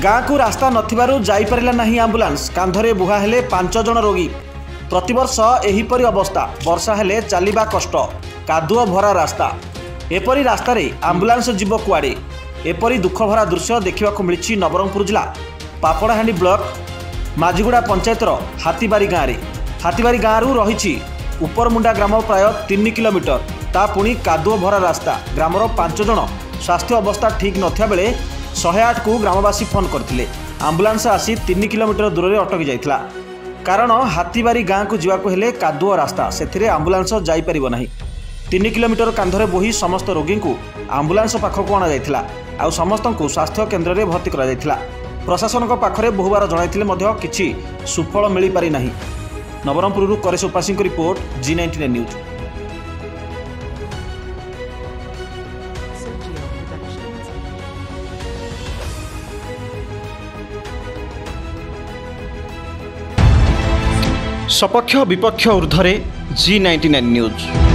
गाँ को रास्ता नथिबारु जाई परिला नहीं आंबुलांस कांधरे बुहा हेले 5 जण रोगी। प्रतिवर्ष एहिपरि अवस्था वर्षा हेले चलिबा कष्ट कादुओ भरा रास्ता एपरी रास्ता रे आंबुलांस जीव कुआडे एपरी दुख भरा दृश्य देखा मिली नवरंगपुर जिला पापड़ाहांडी ब्लॉक माझीगुड़ा पंचायतर हाथीबारी गाँव में। हाथीबारी गाँव रही उपरमुंडा ग्राम प्राय 3 किलोमीटर ता पुणी कादुओ भरा रास्ता ग्रामर 5 जण स्वास्थ्य अवस्था ठीक नथिया बेले 108 को ग्रामवासी फोन करथिले। आंबुलांस आसी 3 किलोमीटर दूर में अटकी जाइथिला कारण हाथीबारी गाँव को जीवाको हेले कादुओ रास्ता से आंबुलांस जाई परिबो नाही। 3 किलोमीटर कांधरे बोही समस्त रोगी को आंबुलांस पाखक अणा जाइथिला आ समस्त को स्वास्थ्य केन्द्र में भर्ती करा जाइथिला। प्रशासन पाखरे बहुबार जणाइथिले मध्य किछि सुफल मिली पारि नाही। नवरंगपुर करेश उपासी रिपोर्ट G99 न्यूज। सपक्ष विपक्ष ऊर्ध्वे G99 न्यूज।